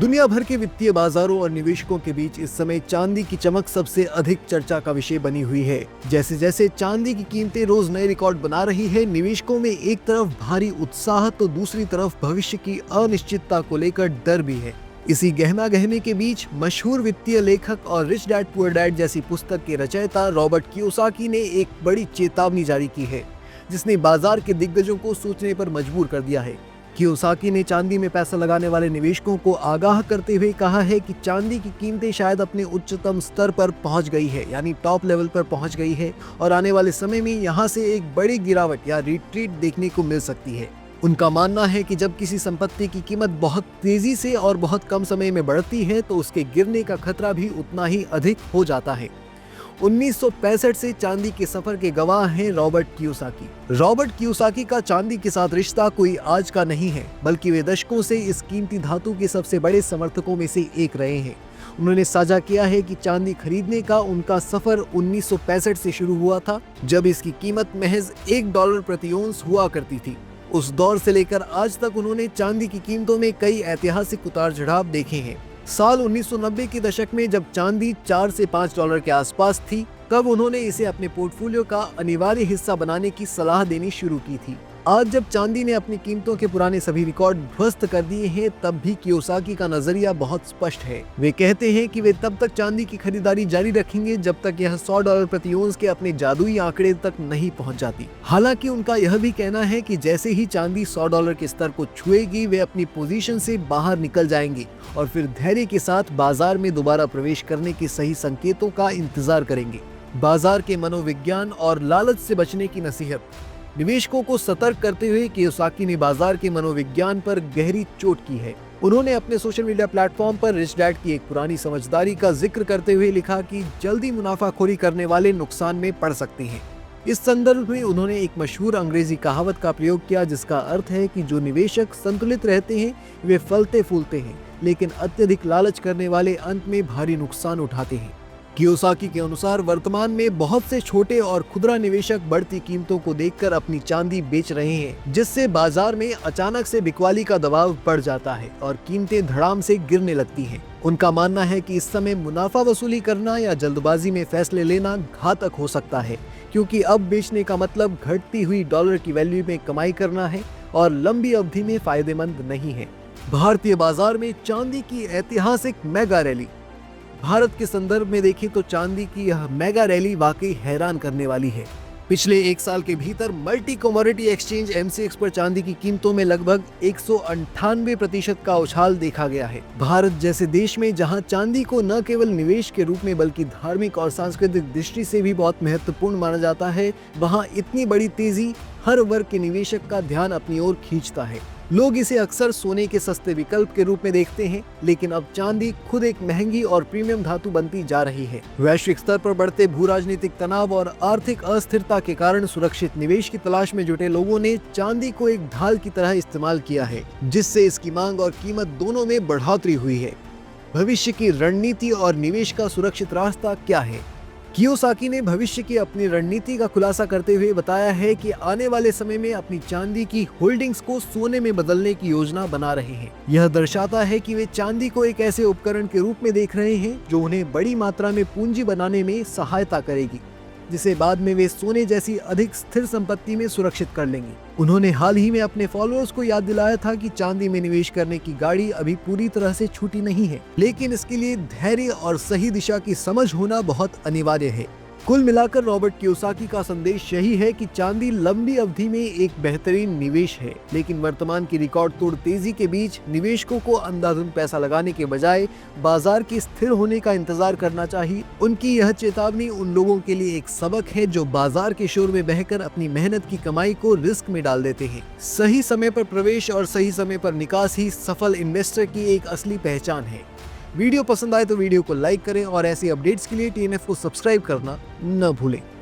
दुनिया भर के वित्तीय बाजारों और निवेशकों के बीच इस समय चांदी की चमक सबसे अधिक चर्चा का विषय बनी हुई है। जैसे जैसे चांदी की कीमतें रोज नए रिकॉर्ड बना रही है, निवेशकों में एक तरफ भारी उत्साह तो दूसरी तरफ भविष्य की अनिश्चितता को लेकर डर भी है। इसी गहमा गहमी के बीच मशहूर वित्तीय लेखक और रिच डैड पुअर डैड जैसी पुस्तक के रचयिता रॉबर्ट कियोसाकी ने एक बड़ी चेतावनी जारी की है, जिसने बाजार के दिग्गजों को सोचने पर मजबूर कर दिया है। कियोसाकी ने चांदी में पैसा लगाने वाले निवेशकों को आगाह करते हुए कहा है कि चांदी की कीमतें शायद अपने उच्चतम स्तर पर पहुंच गई है, यानी टॉप लेवल पर पहुंच गई है, और आने वाले समय में यहां से एक बड़ी गिरावट या रिट्रीट देखने को मिल सकती है। उनका मानना है कि जब किसी संपत्ति की कीमत बहुत तेजी से और बहुत कम समय में बढ़ती है तो उसके गिरने का खतरा भी उतना ही अधिक हो जाता है। 1965 से चांदी के सफर के गवाह हैं रॉबर्ट कियोसाकी। रॉबर्ट कियोसाकी का चांदी के साथ रिश्ता कोई आज का नहीं है, बल्कि वे दशकों से इस कीमती धातु के सबसे बड़े समर्थकों में से एक रहे हैं। उन्होंने साझा किया है कि चांदी खरीदने का उनका सफर 1965 से शुरू हुआ था, जब इसकी कीमत महज $1 प्रति औंस हुआ करती थी। उस दौर से लेकर आज तक उन्होंने चांदी की कीमतों में कई ऐतिहासिक उतार चढ़ाव देखे हैं। साल 1990 के दशक में जब चांदी $4 से $5 के आसपास थी, तब उन्होंने इसे अपने पोर्टफोलियो का अनिवार्य हिस्सा बनाने की सलाह देनी शुरू की थी। आज जब चांदी ने अपनी कीमतों के पुराने सभी रिकॉर्ड ध्वस्त कर दिए हैं, तब भी कियोसाकी का नजरिया बहुत स्पष्ट है। वे कहते हैं कि वे तब तक चांदी की खरीदारी जारी रखेंगे जब तक यह $100 प्रति औंस के अपने जादुई आंकड़े तक नहीं पहुंच जाती। हालांकि उनका यह भी कहना है कि जैसे ही चांदी $100 के स्तर को छुएगी, वे अपनी पोजीशन से बाहर निकल जाएंगे और फिर धैर्य के साथ बाजार में दोबारा प्रवेश करने के सही संकेतों का इंतजार करेंगे। बाजार के मनोविज्ञान और लालच से बचने की नसीहत। निवेशकों को सतर्क करते हुए कियोसाकी ने बाजार के मनोविज्ञान पर गहरी चोट की है। उन्होंने अपने सोशल मीडिया प्लेटफॉर्म पर रिच डैड की एक पुरानी समझदारी का जिक्र करते हुए लिखा कि जल्दी मुनाफाखोरी करने वाले नुकसान में पड़ सकते हैं। इस संदर्भ में उन्होंने एक मशहूर अंग्रेजी कहावत का प्रयोग किया, जिसका अर्थ है कि जो निवेशक संतुलित रहते हैं वे फलते फूलते हैं, लेकिन अत्यधिक लालच करने वाले अंत में भारी नुकसान उठाते हैं। कियोसाकी के अनुसार वर्तमान में बहुत से छोटे और खुदरा निवेशक बढ़ती कीमतों को देखकर अपनी चांदी बेच रहे हैं, जिससे बाजार में अचानक से बिकवाली का दबाव बढ़ जाता है और कीमतें धड़ाम से गिरने लगती हैं। उनका मानना है कि इस समय मुनाफा वसूली करना या जल्दबाजी में फैसले लेना घातक हो सकता है, क्योंकि अब बेचने का मतलब घटती हुई डॉलर की वैल्यू में कमाई करना है और लंबी अवधि में फायदेमंद नहीं है। भारतीय बाजार में चांदी की ऐतिहासिक मेगा रैली। भारत के संदर्भ में देखें तो चांदी की यह मेगा रैली वाकई हैरान करने वाली है। पिछले एक साल के भीतर मल्टी कमोडिटी एक्सचेंज MCX पर चांदी की कीमतों में लगभग 198% का उछाल देखा गया है। भारत जैसे देश में जहां चांदी को न केवल निवेश के रूप में बल्कि धार्मिक और सांस्कृतिक दृष्टि से भी बहुत महत्वपूर्ण माना जाता है, वहां इतनी बड़ी तेजी हर वर्ग के निवेशक का ध्यान अपनी ओर खींचता है। लोग इसे अक्सर सोने के सस्ते विकल्प के रूप में देखते हैं, लेकिन अब चांदी खुद एक महंगी और प्रीमियम धातु बनती जा रही है। वैश्विक स्तर पर बढ़ते भू राजनीतिक तनाव और आर्थिक अस्थिरता के कारण सुरक्षित निवेश की तलाश में जुटे लोगों ने चांदी को एक ढाल की तरह इस्तेमाल किया है, जिससे इसकी मांग और कीमत दोनों में बढ़ोतरी हुई है। भविष्य की रणनीति और निवेश का सुरक्षित रास्ता क्या है? कियोसाकी ने भविष्य की अपनी रणनीति का खुलासा करते हुए बताया है कि आने वाले समय में अपनी चांदी की होल्डिंग्स को सोने में बदलने की योजना बना रहे हैं। यह दर्शाता है कि वे चांदी को एक ऐसे उपकरण के रूप में देख रहे हैं जो उन्हें बड़ी मात्रा में पूंजी बनाने में सहायता करेगी, जिसे बाद में वे सोने जैसी अधिक स्थिर संपत्ति में सुरक्षित कर लेंगे। उन्होंने हाल ही में अपने फॉलोअर्स को याद दिलाया था कि चांदी में निवेश करने की गाड़ी अभी पूरी तरह से छूटी नहीं है, लेकिन इसके लिए धैर्य और सही दिशा की समझ होना बहुत अनिवार्य है। कुल मिलाकर रॉबर्ट कियोसाकी का संदेश यही है कि चांदी लंबी अवधि में एक बेहतरीन निवेश है, लेकिन वर्तमान की रिकॉर्ड तोड़ तेजी के बीच निवेशकों को अंधाधुंध पैसा लगाने के बजाय बाजार के स्थिर होने का इंतजार करना चाहिए। उनकी यह चेतावनी उन लोगों के लिए एक सबक है जो बाजार के शोर में बहकर अपनी मेहनत की कमाई को रिस्क में डाल देते हैं। सही समय पर प्रवेश और सही समय पर निकास ही सफल इन्वेस्टर की एक असली पहचान है। वीडियो पसंद आए तो वीडियो को लाइक करें और ऐसी अपडेट्स के लिए TNF को सब्सक्राइब करना न भूलें।